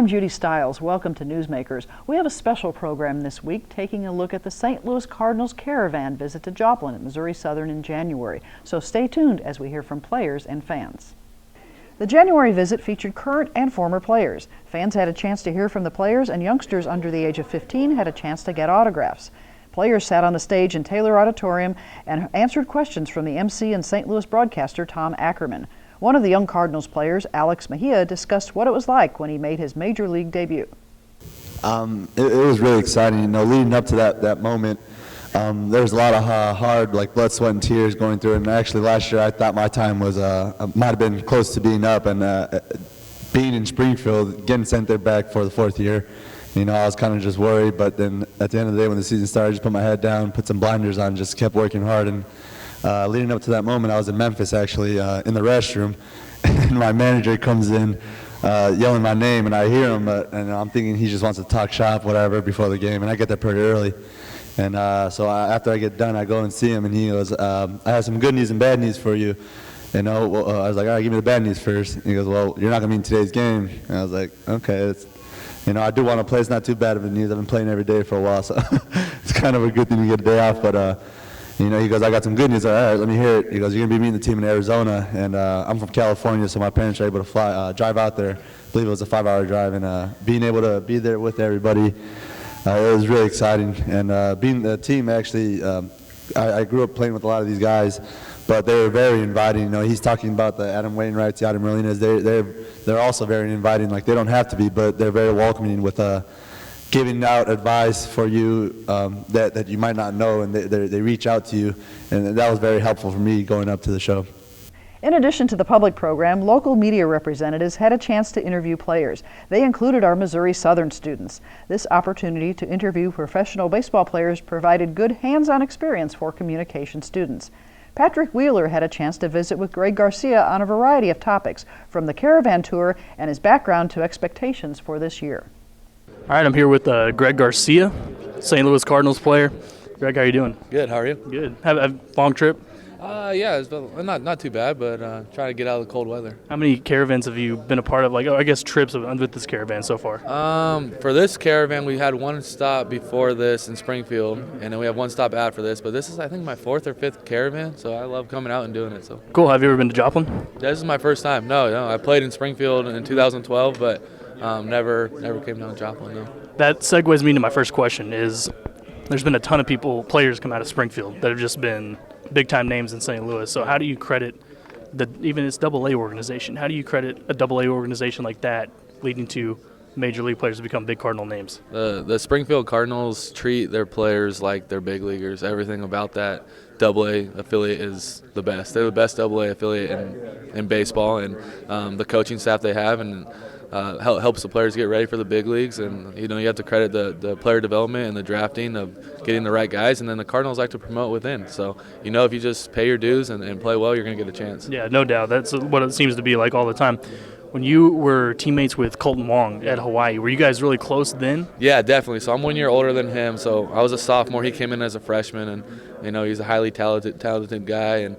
I'm Judy Stiles. Welcome to Newsmakers. We have a special program this week taking a look at the St. Louis Cardinals Caravan visit to Joplin at Missouri Southern in January. So stay tuned as we hear from players and fans. The January visit featured current and former players. Fans had a chance to hear from the players, and youngsters under the age of 15 had a chance to get autographs. Players sat on the stage in Taylor Auditorium and answered questions from the MC and St. Louis broadcaster Tom Ackerman. One of the young Cardinals players, Alex Mejia, discussed what it was like when he made his major league debut. It was really exciting, leading up to that moment. There was a lot of hard, blood, sweat, and tears going through it. And actually, last year I thought my time was might have been close to being up, and being in Springfield, getting sent there back for the fourth year. I was kind of just worried, but then at the end of the day, when the season started, I just put my head down, put some blinders on, just kept working hard. And leading up to that moment, I was in Memphis actually in the restroom, and my manager comes in yelling my name, and I hear him, and I'm thinking he just wants to talk shop, whatever, before the game, and I get there pretty early. And so after I get done, I go and see him, and he goes, I have some good news and bad news for you. I was like, all right, give me the bad news first. And he goes, well, you're not going to be in today's game. And I was like, okay, I do want to play. It's not too bad of a news. I've been playing every day for a while, so it's kind of a good thing to get a day off. But, he goes, I got some good news. All right, let me hear it. He goes, you're going to be meeting the team in Arizona. And I'm from California, so my parents were able to drive out there. I believe it was a 5-hour drive. And being able to be there with everybody, it was really exciting. And being the team, actually, I grew up playing with a lot of these guys, but they were very inviting. He's talking about the Adam Wainwrights, the Adam Merlinas. They're also very inviting. They don't have to be, but they're very welcoming with giving out advice for you that you might not know, and they reach out to you, and that was very helpful for me going up to the show. In addition to the public program, local media representatives had a chance to interview players. They included our Missouri Southern students. This opportunity to interview professional baseball players provided good hands-on experience for communication students. Patrick Wheeler had a chance to visit with Greg Garcia on a variety of topics, from the Caravan tour and his background to expectations for this year. All right, I'm here with Greg Garcia, St. Louis Cardinals player. Greg, how are you doing? Good. How are you? Good. Have a long trip? Yeah, it's not too bad, but trying to get out of the cold weather. How many caravans have you been a part of? Trips with this caravan so far? For this caravan, we had one stop before this in Springfield, and then we have one stop after this. But this is, I think, my 4th or 5th caravan, so I love coming out and doing it. So cool. Have you ever been to Joplin? This is my first time. No, I played in Springfield in 2012, but never came down to Joplin. No. That segues me to my first question. There's been a ton of players come out of Springfield that have just been big-time names in St. Louis. So how do you credit even its AA organization? How do you credit a AA organization like that leading to major league players to become big Cardinal names? The Springfield Cardinals treat their players like they're big leaguers. Everything about that AA affiliate is the best. They're the best AA affiliate in baseball, and the coaching staff they have, and helps the players get ready for the big leagues. And you have to credit the player development and the drafting of getting the right guys, and then the Cardinals like to promote within. So if you just pay your dues and play well, you're going to get a chance. Yeah, no doubt. That's what it seems to be like all the time. When you were teammates with Colton Wong at Hawaii, were you guys really close then? Yeah, definitely. So I'm 1 year older than him. So I was a sophomore. He came in as a freshman, and he's a highly talented guy. And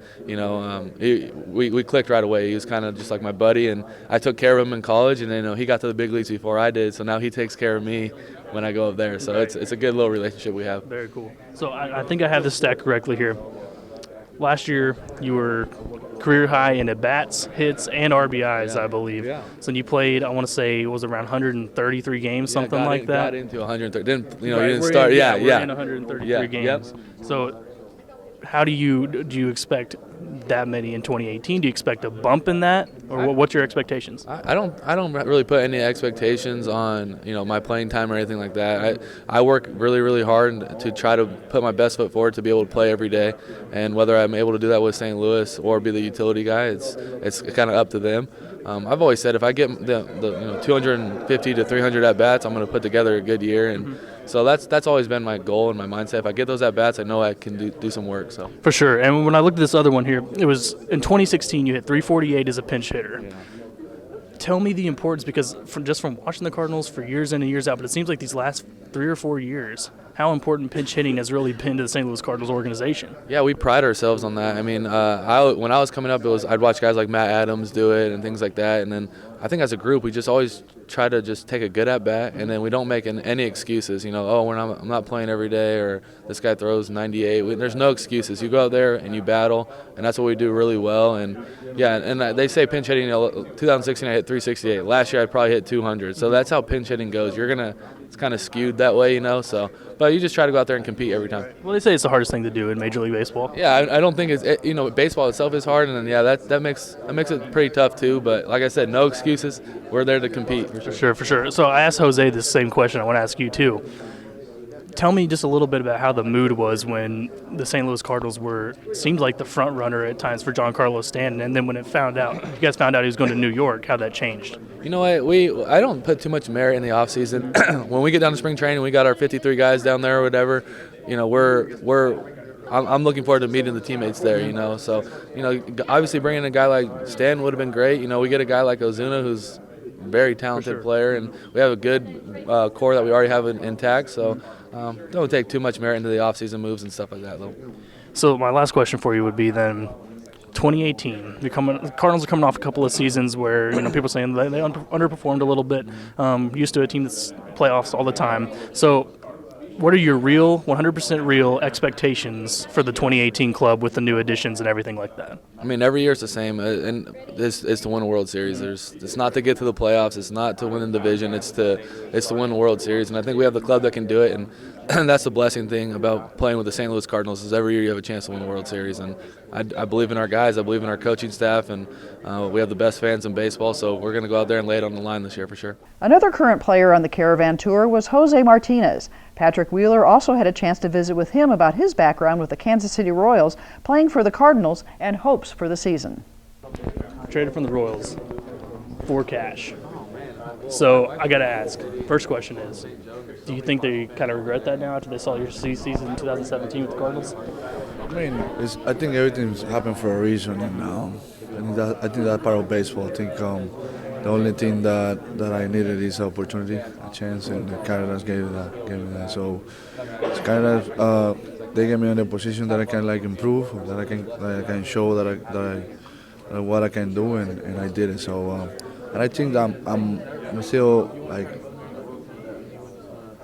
we clicked right away. He was kind of just like my buddy, and I took care of him in college. And he got to the big leagues before I did. So now he takes care of me when I go up there. So it's a good little relationship we have. Very cool. So I think I have this stat correctly here. Last year, you were career high in at-bats, hits, and RBIs, I believe. Yeah. So you played, I want to say, it was around 133 games, something like that. Got into 130. Didn't right, start. We're in 133 games. Yep. So how do you expect that many in 2018? Do you expect a bump in that, or what's your expectations? I don't really put any expectations on my playing time or anything like that. I work really, really hard to try to put my best foot forward to be able to play every day, and whether I'm able to do that with St. Louis or be the utility guy, it's kind of up to them. I've always said if I get the 250 to 300 at bats, I'm going to put together a good year, and so that's always been my goal and my mindset. If I get those at bats, I know I can do some work. So for sure. And when I looked at this other one here, it was in 2016 you hit 348 as a pinch hitter. Yeah. Tell me the importance, because from watching the Cardinals for years in and years out, but it seems like these last 3 or 4 years, how important pitch hitting has really been to the St. Louis Cardinals organization. Yeah, we pride ourselves on that. I mean, when I was coming up, I'd watch guys like Matt Adams do it and things like that. And then I think as a group, we just always try to just take a good at bat, and then we don't make any excuses. You know, oh, I'm not playing every day, or this guy throws 98. There's no excuses. You go out there and you battle, and that's what we do really well. And yeah, and they say pinch hitting. 2016, I hit 368. Last year, I probably hit 200. So that's how pinch hitting goes. It's kind of skewed that way, you know. So, but you just try to go out there and compete every time. Well, they say it's the hardest thing to do in Major League Baseball. Yeah, I don't think baseball itself is hard, and then that makes it pretty tough too. But like I said, no excuses. We're there to compete. For sure. So I asked Jose this same question. I want to ask you too. Tell me just a little bit about how the mood was when the St. Louis Cardinals seemed like the front runner at times for Giancarlo Stanton, and then when you guys found out he was going to New York, how that changed. You know what? I don't put too much merit in the off season. When we get down to spring training, we got our 53 guys down there or whatever. You know, I'm looking forward to meeting the teammates there. You know, so obviously bringing a guy like Stanton would have been great. You know, we get a guy like Ozuna who's a very talented player, and we have a good core that we already have intact. So. Don't take too much merit into the offseason moves and stuff like that, though. So my last question for you would be then, 2018. The Cardinals are coming off a couple of seasons where people are saying they underperformed a little bit, used to a team that's playoffs all the time. So what are your 100% real expectations for the 2018 club with the new additions and everything like that? I mean, every year it's the same, and it's to win a World Series. It's not to get to the playoffs. It's not to win the division. It's to win the World Series, and I think we have the club that can do it. And that's the blessing thing about playing with the St. Louis Cardinals is every year you have a chance to win the World Series. And I believe in our guys. I believe in our coaching staff, and we have the best fans in baseball. So we're going to go out there and lay it on the line this year for sure. Another current player on the Caravan tour was Jose Martinez. Patrick Wheeler also had a chance to visit with him about his background with the Kansas City Royals, playing for the Cardinals, and hopes for the season. Traded from the Royals for cash. So I got to ask, first question is, do you think they kind of regret that now after they saw your season in 2017 with the Cardinals? I mean, I think everything's happened for a reason, and I think that's part of baseball. I think the only thing that I needed is opportunity, a chance, and the Cardinals gave me that. So it's kind of they gave me in a position that I can improve, that I can show that what I can do, and I did it. So and I think that I'm still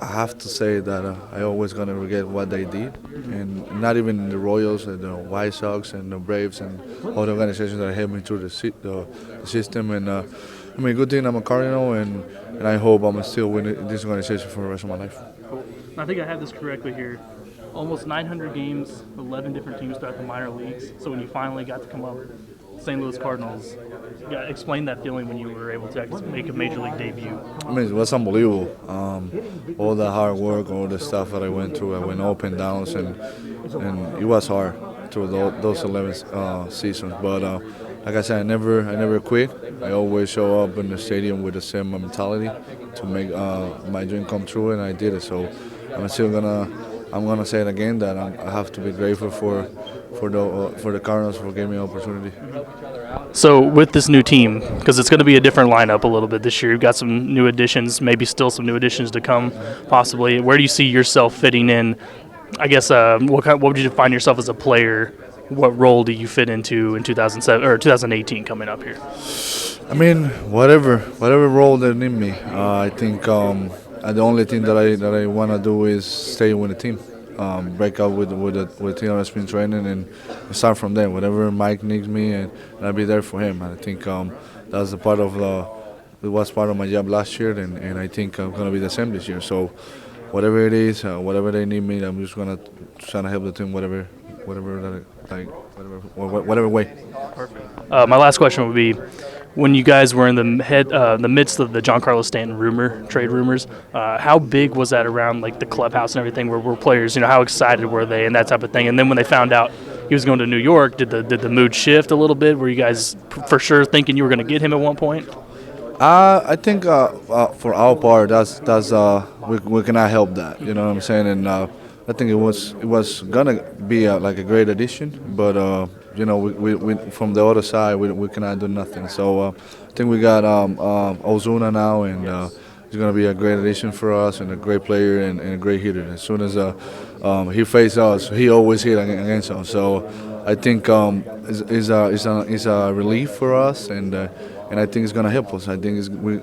I have to say that I always gonna regret what they did, and not even the Royals and the White Sox and the Braves and all the organizations that helped me through the system. And I mean, good thing I'm a Cardinal, and I hope I'm still with this organization for the rest of my life. I think I have this correctly here. Almost 900 games, 11 different teams throughout the minor leagues. So when you finally got to come up, St. Louis Cardinals, explain that feeling when you were able to make a major league debut. I mean, it was unbelievable. All the hard work, all the stuff that I went through. I went up and downs, and it was hard through those 11 seasons. But like I said, I never quit. I always show up in the stadium with the same mentality to make my dream come true, and I did it. So I'm gonna say it again that I have to be grateful for the Cardinals for giving me an opportunity. So with this new team, because it's going to be a different lineup a little bit this year, you've got some new additions, maybe still some new additions to come, possibly. Where do you see yourself fitting in? I guess what would you define yourself as a player? What role do you fit into in 2007 or 2018 coming up here? I mean, whatever role they need me. I think the only thing that I want to do is stay with the team. Break out with the team that's been training and start from there. Whatever Mike needs me, and I'll be there for him. And I think that's a part of it was part of my job last year, and I think I'm gonna be the same this year. So whatever it is, whatever they need me, I'm just gonna try to help the team, whatever way. Perfect. My last question would be, when you guys were in the midst of the Giancarlo Stanton trade rumors, how big was that around the clubhouse and everything? Were players, how excited were they and that type of thing? And then when they found out he was going to New York, did the mood shift a little bit? Were you guys for sure thinking you were going to get him at one point? I think for our part, that's we cannot help that. You know what I'm saying? And I think it was gonna be a great addition, but we from the other side we cannot do nothing. So I think we got Ozuna now, he's gonna be a great addition for us and a great player and a great hitter. As soon as he faces us, he always hit against us. So I think it's a relief for us, and I think it's gonna help us. I think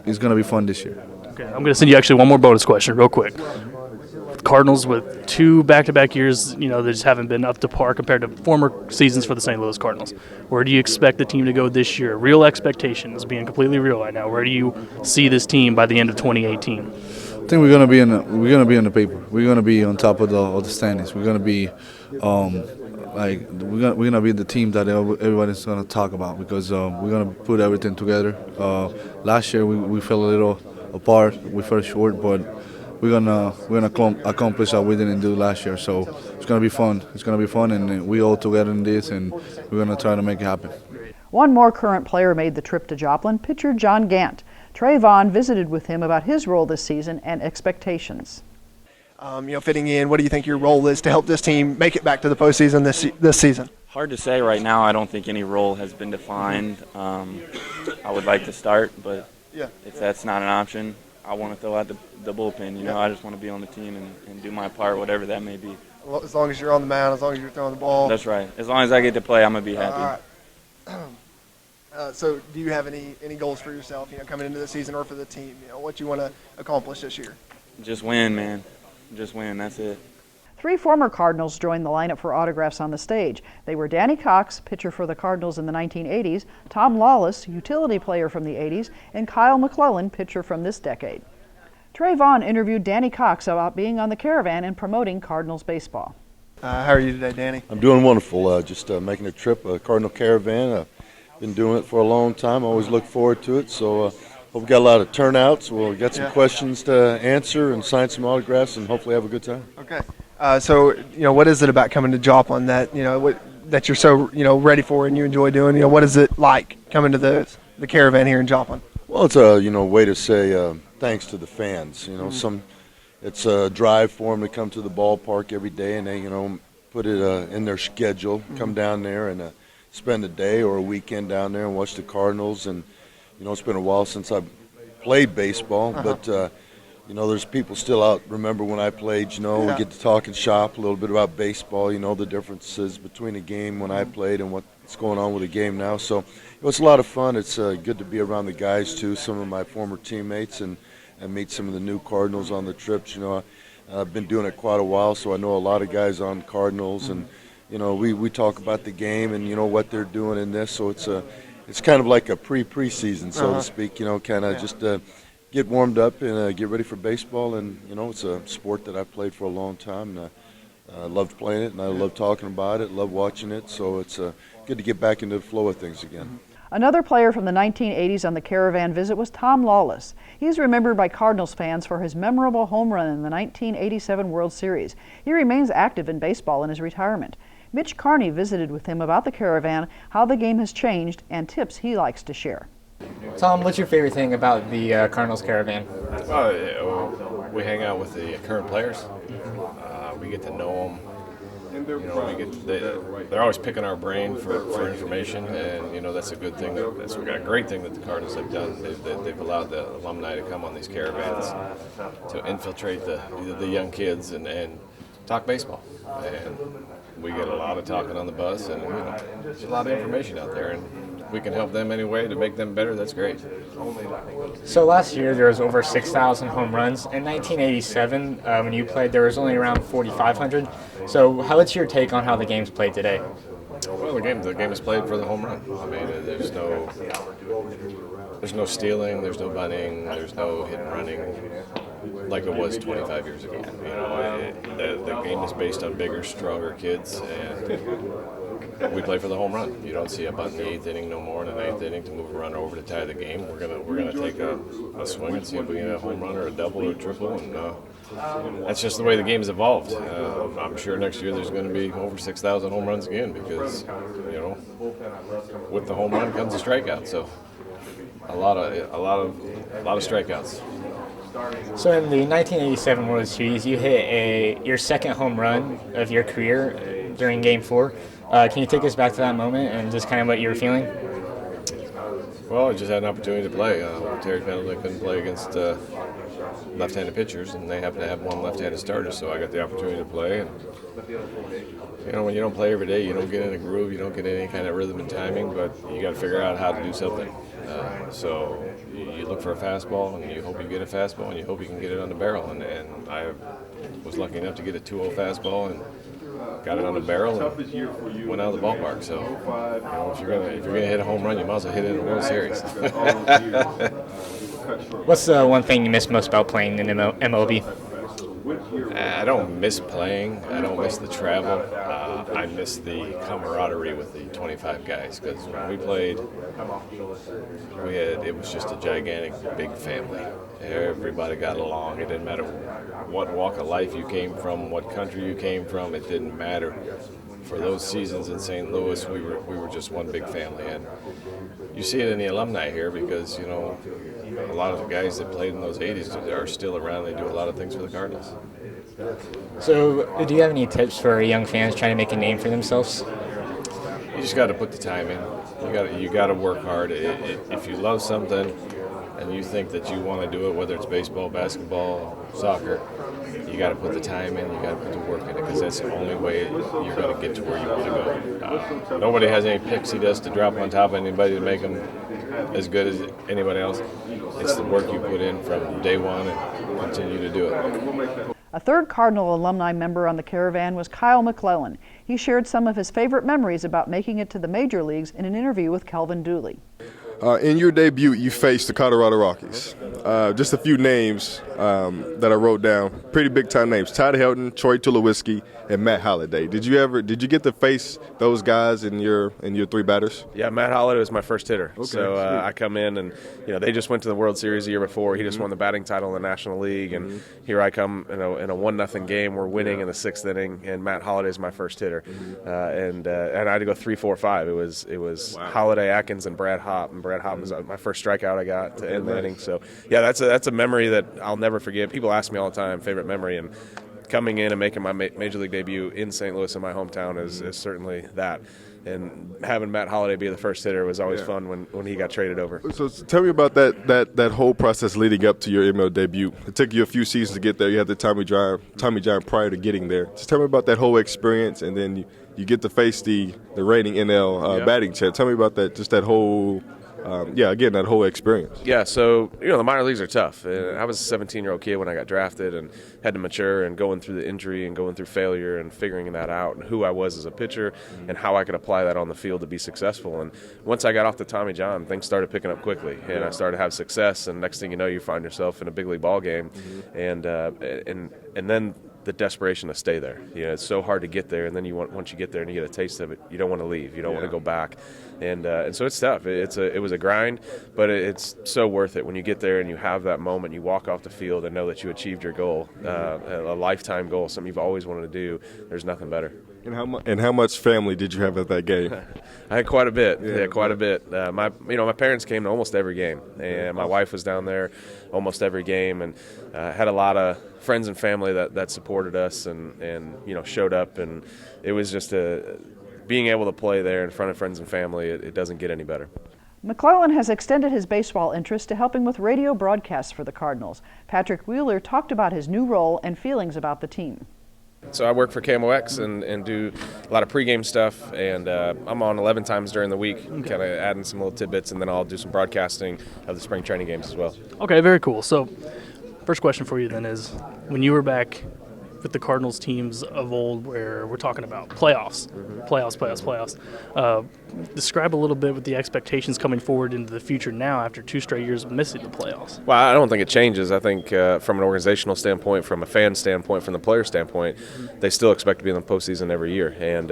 it's gonna be fun this year. Okay, I'm going to send you actually one more bonus question real quick. Cardinals with 2 back-to-back years, they just haven't been up to par compared to former seasons for the St. Louis Cardinals. Where do you expect the team to go this year? Real expectations, being completely real right now. Where do you see this team by the end of 2018? I think we're gonna be in the paper. We're gonna be on top of the standings. We're gonna be we're gonna be the team that everybody's gonna talk about because we're gonna put everything together. Last year we fell a little apart. We fell short, but we're gonna accomplish what we didn't do last year. So it's gonna be fun. It's gonna be fun, and we all together in this, and we're gonna try to make it happen. One more current player made the trip to Joplin, pitcher John Gant. Caravan visited with him about his role this season and expectations. Fitting in, what do you think your role is to help this team make it back to the postseason this season? Hard to say right now. I don't think any role has been defined. I would like to start, but if that's not an option, I want to throw out the bullpen. I just want to be on the team and do my part, whatever that may be. Well, as long as you're on the mound, as long as you're throwing the ball. That's right. As long as I get to play, I'm going to be happy. All right. So do you have any goals for yourself, coming into the season or for the team? What you want to accomplish this year? Just win, man. Just win. That's it. 3 former Cardinals joined the lineup for autographs on the stage. They were Danny Cox, pitcher for the Cardinals in the 1980s, Tom Lawless, utility player from the 80s, and Kyle McClellan, pitcher from this decade. Trey Vaughn interviewed Danny Cox about being on the Caravan and promoting Cardinals baseball. How are you today, Danny? I'm doing wonderful. Just making a trip, Cardinal Caravan. Been doing it for a long time. Always look forward to it. So hope we got a lot of turnouts. We'll get some questions to answer and sign some autographs, and hopefully have a good time. Okay. So what is it about coming to Joplin that that you're so ready for and you enjoy doing? What is it like coming to the Caravan here in Joplin? Well, it's a way to say thanks to the fans. It's a drive for them to come to the ballpark every day, and they put it in their schedule, come down there and spend a day or a weekend down there and watch the Cardinals. And it's been a while since I've played baseball, but there's people still out. Remember when I played? We get to talk and shop a little bit about baseball. The differences between a game when I played and what's going on with the game now. So it's a lot of fun. It's good to be around the guys too, some of my former teammates, and meet some of the new Cardinals on the trips. I've been doing it quite a while, so I know a lot of guys on Cardinals, and we talk about the game and what they're doing in this. So it's kind of like a preseason, so to speak. Kind of just get warmed up and get ready for baseball. And it's a sport that I've played for a long time, and I loved playing it, and I love talking about it, love watching it. So it's good to get back into the flow of things again. Another player from the 1980s on the Caravan visit was Tom Lawless. He's remembered by Cardinals fans for his memorable home run in the 1987 World Series. He remains active in baseball in his retirement. Mitch Carney visited with him about the Caravan, how the game has changed, and tips he likes to share. Tom, what's your favorite thing about the Cardinals Caravan? We hang out with the current players. We get to know them. They're always picking our brain for information, and that's a good thing. That's a great thing that the Cardinals have done. They've allowed the alumni to come on these caravans to infiltrate the young kids and talk baseball. And we get a lot of talking on the bus, and there's a lot of information out there, and we can help them any way to make them better. That's great. So last year there was over 6,000 home runs. In 1987, when you played, there was only around 4,500. So what's your take on how the game's played today? Well, the game is played for the home run. I mean, there's no stealing, there's no bunting, there's no hit and running like it was 25 years ago. The game is based on bigger, stronger kids, and we play for the home run. You don't see a bunt in the 8th inning no more in the 9th inning to move a runner over to tie the game. We're gonna take a swing and see if we get a home run or a double or a triple, and that's just the way the game's evolved. I'm sure next year there's going to be over 6,000 home runs again because with the home run comes a strikeout. So a lot of strikeouts. So in the 1987 World Series, you hit your second home run of your career during Game 4. Can you take us back to that moment and just kind of what you were feeling? Well, I just had an opportunity to play. Terry Pendleton couldn't play against left-handed pitchers, and they happen to have one left-handed starter, so I got the opportunity to play. And when you don't play every day, you don't get in a groove, you don't get any kind of rhythm and timing, but you got to figure out how to do something. So you look for a fastball, and you hope you get a fastball, and you hope you can get it on the barrel. And I was lucky enough to get a 2-0 fastball and got it on the barrel and went out of the ballpark. So if you're gonna hit a home run, you might as well hit it in a World Series. What's the one thing you miss most about playing in MLB? I don't miss playing. I don't miss the travel. I miss the camaraderie with the 25 guys, because when we played, it was just a gigantic, big family. Everybody got along. It didn't matter what walk of life you came from, what country you came from. It didn't matter. For those seasons in St. Louis, we were just one big family, and you see it in the alumni here, because a lot of the guys that played in those 80s are still around. They do a lot of things for the Cardinals. So, do you have any tips for young fans trying to make a name for themselves? You just got to put the time in. You got to work hard. If you love something and you think that you want to do it, whether it's baseball, basketball, soccer, you got to put the time in. You got to put the work in it, because that's the only way you're going to get to where you want to go. Nobody has any pixie dust to drop on top of anybody to make them as good as anybody else. It's the work you put in from day one and continue to do it. A third Cardinal alumni member on the Caravan was Kyle McClellan. He shared some of his favorite memories about making it to the major leagues in an interview with Kelvin Dooley. In your debut, you faced the Colorado Rockies. Just a few names that I wrote down. Pretty big-time names: Todd Helton, Troy Tulowitzki, and Matt Holliday. Did you get to face those guys in your three batters? Yeah, Matt Holliday was my first hitter. Okay. So I come in, and they just went to the World Series the year before. He just won the batting title in the National League, and here I come in a 1-0 game. We're winning in the 6th inning, and Matt Holliday is my first hitter, and I had to go 3-4-5. It was Holliday, Atkins, and Brad Hopp. And Brad Hopp was my first strikeout I got to end the inning. So yeah, that's a memory that I'll never forget. People ask me all the time, favorite memory, and coming in and making my major league debut in St. Louis, in my hometown, is certainly that. And having Matt Holliday be the first hitter was always fun when he got traded over. So tell me about that whole process leading up to your ML debut. It took you a few seasons to get there. You had the Tommy John prior to getting there. Just tell me about that whole experience, and then you get to face the reigning NL batting champ. Tell me about that, just that whole that whole experience. Yeah, so the minor leagues are tough. I was a 17-year-old kid when I got drafted, and had to mature, and going through the injury and going through failure and figuring that out, and who I was as a pitcher and how I could apply that on the field to be successful. And once I got off the Tommy John, things started picking up quickly, and I started to have success. And next thing you know, you find yourself in a big league ball game, and then the desperation to stay there. It's so hard to get there, and then once you get there and you get a taste of it, you don't want to leave. You don't want to go back, and so it's tough. It was a grind, but it's so worth it when you get there and you have that moment. You walk off the field and know that you achieved your goal, a lifetime goal, something you've always wanted to do. There's nothing better. And how much family did you have at that game? I had quite a bit. Yeah, quite a bit. My parents came to almost every game, and my wife was down there almost every game, and had a lot of friends and family that supported us and showed up, and it was just being able to play there in front of friends and family. It doesn't get any better. McClellan has extended his baseball interest to helping with radio broadcasts for the Cardinals. Patrick Wheeler talked about his new role and feelings about the team. So I work for KMOX and do a lot of pregame stuff, and I'm on 11 times during the week, kind of adding some little tidbits, and then I'll do some broadcasting of the spring training games as well. Okay, very cool. So first question for you then is, when you were back with the Cardinals teams of old, where we're talking about playoffs, describe a little bit with the expectations coming forward into the future now after 2 straight years of missing the playoffs. Well, I don't think it changes. I think from an organizational standpoint, from a fan standpoint, from the player standpoint, they still expect to be in the postseason every year. And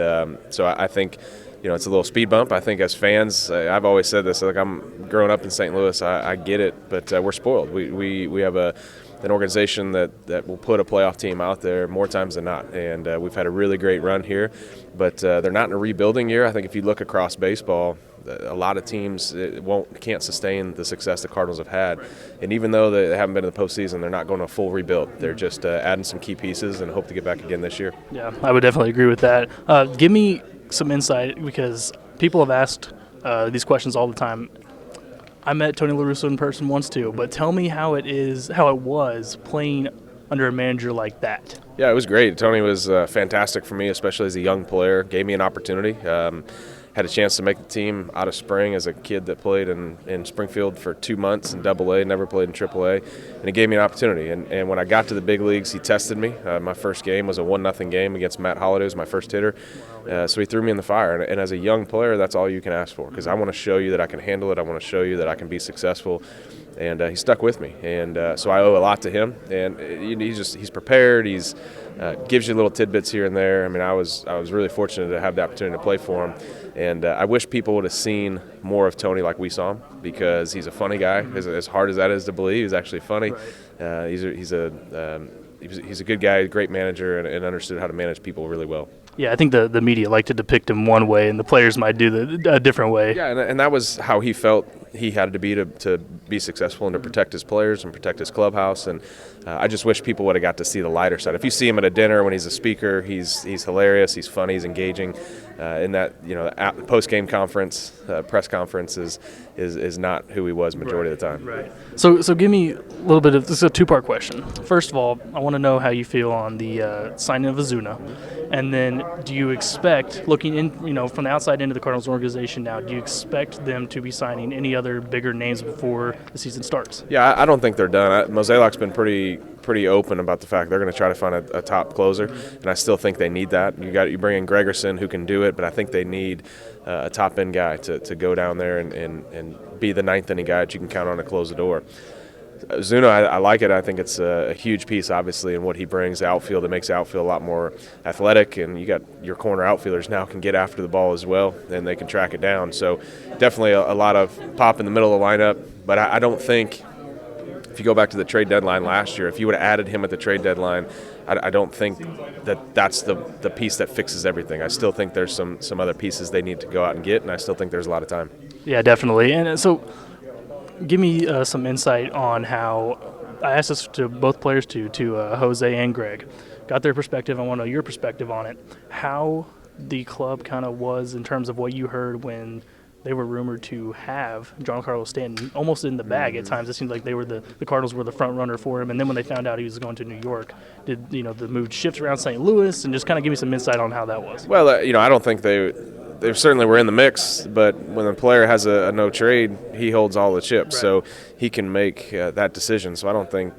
so I think it's a little speed bump. I think as fans, I've always said this, like, I'm growing up in St. Louis, I get it, but we're spoiled. We have an organization that will put a playoff team out there more times than not, and we've had a really great run here, but they're not in a rebuilding year. I think if you look across baseball, a lot of teams can't sustain the success the Cardinals have had, and even though they haven't been in the postseason, they're not going to a full rebuild. They're just adding some key pieces and hope to get back again this year. Yeah, I would definitely agree with that. Give me some insight, because people have asked these questions all the time. I met Tony La Russa in person once too, but tell me how it was playing under a manager like that. Yeah, it was great. Tony was fantastic for me, especially as a young player. Gave me an opportunity. Had a chance to make the team out of spring as a kid that played in Springfield for 2 months in AA, never played in AAA, and he gave me an opportunity. And when I got to the big leagues, he tested me. My first game was a 1-0 game against Matt Holliday, was my first hitter. So he threw me in the fire. And as a young player, that's all you can ask for, because I want to show you that I can handle it. I want to show you that I can be successful. And he stuck with me. And so I owe a lot to him. And he's prepared. He's gives you little tidbits here and there. I mean, I was really fortunate to have the opportunity to play for him. And I wish people would have seen more of Tony like we saw him, because he's a funny guy. As hard as that is to believe, he's actually funny. He's a good guy, a great manager, and understood how to manage people really well. Yeah, I think the media like to depict him one way, and the players might do a different way. Yeah, and that was how he felt he had to be successful and to protect his players and protect his clubhouse. And I just wish people would have got to see the lighter side. If you see him at a dinner when he's a speaker, he's hilarious, he's funny, he's engaging. In that post-game conference, press conference is not who he was majority of the time. Right. So give me a little bit of this is a two-part question. First of all, I want to know how you feel on the signing of Ozuna, and then do you expect, looking in, from the outside into the Cardinals organization now, do you expect them to be signing any other bigger names before the season starts? Yeah, I don't think they're done. Mozeliak's been pretty open about the fact they're going to try to find a top closer, and I still think they need that. You bring in Gregerson, who can do it, but I think they need a top end guy to go down there and be the ninth inning guy that you can count on to close the door. Ozuna, I like it. I think it's a huge piece, obviously, in what he brings to outfield. It makes the outfield a lot more athletic, and you got your corner outfielders now can get after the ball as well, and they can track it down. So definitely a lot of pop in the middle of the lineup, but I don't think, if you go back to the trade deadline last year, if you would have added him at the trade deadline, I don't think that's the piece that fixes everything. I still think there's some other pieces they need to go out and get, and I still think there's a lot of time. Yeah, definitely. And so give me some insight on how – I asked this to both players, to Jose and Greg. Got their perspective. I want to know your perspective on it. How the club kind of was in terms of what you heard when – they were rumored to have Giancarlo Stanton almost in the bag at times. It seemed like they were the Cardinals were the front runner for him. And then when they found out he was going to New York, did the move shift around St. Louis? And just kind of give me some insight on how that was. Well, I don't think they certainly were in the mix, but when the player has a no trade, he holds all the chips, right. So he can make that decision. So I don't think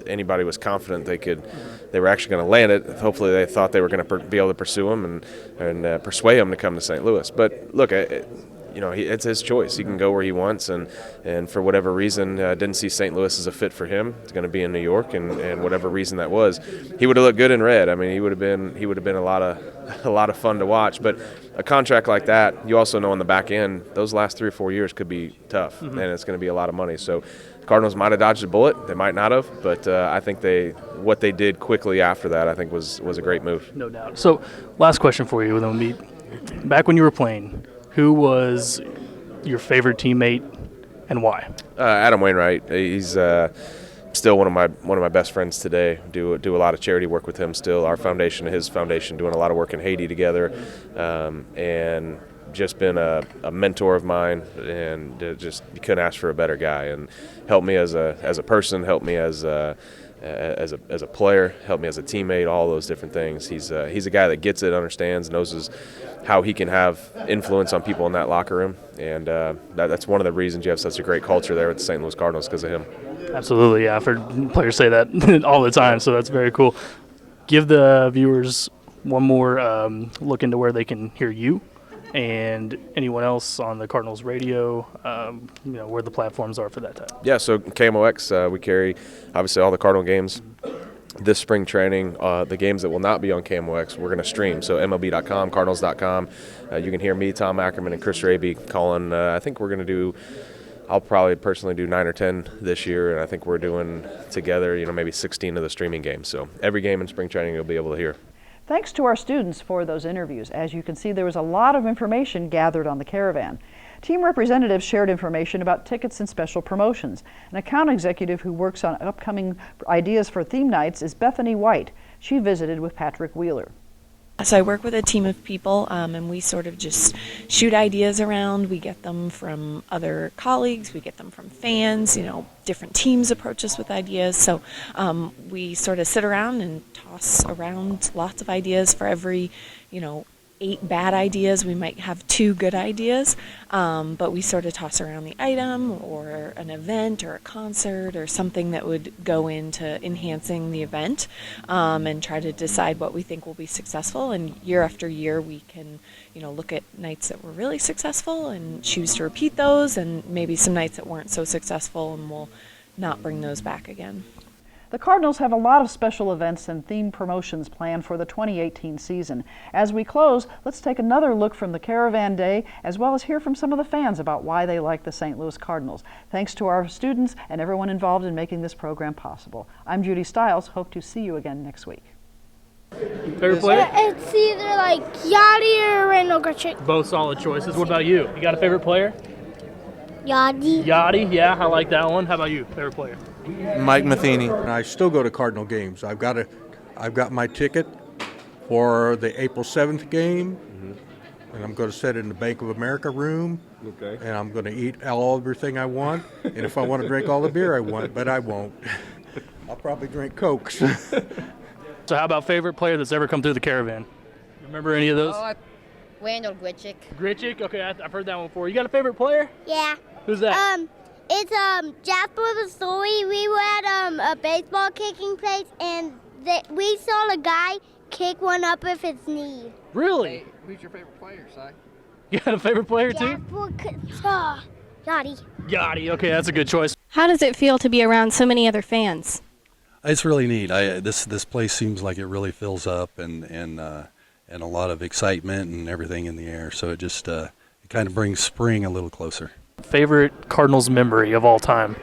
anybody was confident they were actually going to land it. Hopefully, they thought they were going to be able to pursue him and persuade him to come to St. Louis. But look, it's his choice. He can go where he wants, and for whatever reason, didn't see St. Louis as a fit for him. It's going to be in New York, and whatever reason that was, he would have looked good in red. I mean, he would have been a lot of fun to watch. But a contract like that, you also know on the back end, those last 3 or 4 years could be tough, and it's going to be a lot of money. So the Cardinals might have dodged a bullet. They might not have, but I think what they did quickly after that, I think was a great move. No doubt. So last question for you, back when you were playing, who was your favorite teammate and why? Adam Wainwright. He's still one of my best friends today. Do a lot of charity work with him still. Our foundation, his foundation, doing a lot of work in Haiti together, and just been a mentor of mine, and just you couldn't ask for a better guy. And helped me as a person, helped me as a player, helped me as a teammate, all those different things. He's a guy that gets it, understands, knows how he can have influence on people in that locker room, and that's one of the reasons you have such a great culture there with the St. Louis Cardinals, because of him. Absolutely, yeah. I've heard players say that all the time, so that's very cool. Give the viewers one more look into where they can hear you and anyone else on the Cardinals radio, where the platforms are for that time. Yeah, so KMOX, we carry obviously all the Cardinal games. This spring training, the games that will not be on KMOX, we're going to stream. So MLB.com, Cardinals.com. You can hear me, Tom Ackerman, and Chris Raby calling. I think we're going to I'll probably personally do 9 or 10 this year, and I think we're doing together, maybe 16 of the streaming games. So every game in spring training you'll be able to hear. Thanks to our students for those interviews. As you can see, there was a lot of information gathered on the Caravan. Team representatives shared information about tickets and special promotions. An account executive who works on upcoming ideas for theme nights is Bethany White. She visited with Patrick Wheeler. So I work with a team of people, and we sort of just shoot ideas around. We get them from other colleagues, we get them from fans, different teams approach us with ideas. So we sort of sit around and toss around lots of ideas. For every, 8 bad ideas, we might have 2 good ideas, but we sort of toss around the item or an event or a concert or something that would go into enhancing the event, and try to decide what we think will be successful. And year after year we can look at nights that were really successful and choose to repeat those, and maybe some nights that weren't so successful and we'll not bring those back again. The Cardinals have a lot of special events and themed promotions planned for the 2018 season. As we close, let's take another look from the Caravan Day, as well as hear from some of the fans about why they like the St. Louis Cardinals. Thanks to our students and everyone involved in making this program possible. I'm Judy Stiles. Hope to see you again next week. Favorite player? It's either like Yachty or Randall Grichuk. Both solid choices. What about you? You got a favorite player? Yachty. Yachty, yeah, I like that one. How about you? Favorite player? Mike Matheny. I still go to Cardinal games. I've got my ticket for the April 7th game, and I'm going to sit in the Bank of America room, and I'm going to eat everything I want, and if I want to drink all the beer I want, but I won't. I'll probably drink Cokes. So how about favorite player that's ever come through the Caravan? Remember any of those? Randall Grichuk. Grichuk? Okay, I've heard that one before. You got a favorite player? Yeah. Who's that? It's Jasper the Story. We were at a baseball kicking place, and we saw a guy kick one up with his knee. Really? Who's your favorite player, Si? You got a favorite player too? Yachty. Yachty. Okay, that's a good choice. How does it feel to be around so many other fans? It's really neat. This place seems like it really fills up, and a lot of excitement and everything in the air. So it just it kind of brings spring a little closer. Favorite Cardinals memory of all time?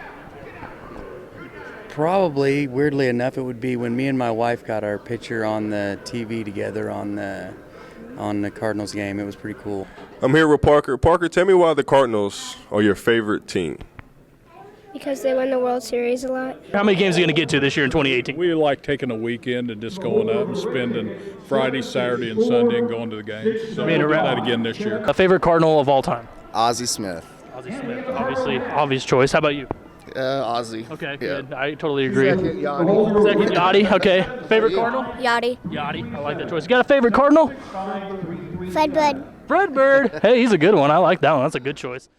Probably, weirdly enough, it would be when me and my wife got our picture on the TV together on the Cardinals game. It was pretty cool. I'm here with Parker. Parker, tell me why the Cardinals are your favorite team. Because they win the World Series a lot. How many games are you going to get to this year in 2018? We like taking a weekend and just going up and spending Friday, Saturday, and Sunday and going to the games. So we'll do that again this year. A favorite Cardinal of all time? Ozzie Smith. Ozzie Smith, obviously, obvious choice. How about you? Ozzie. Okay, yeah. Good. I totally agree. Second Yachty. Second Yachty, okay. Favorite Cardinal? Yachty. Yachty, I like that choice. You got a favorite Cardinal? Fred Bird. Fred Bird. Hey, he's a good one. I like that one. That's a good choice.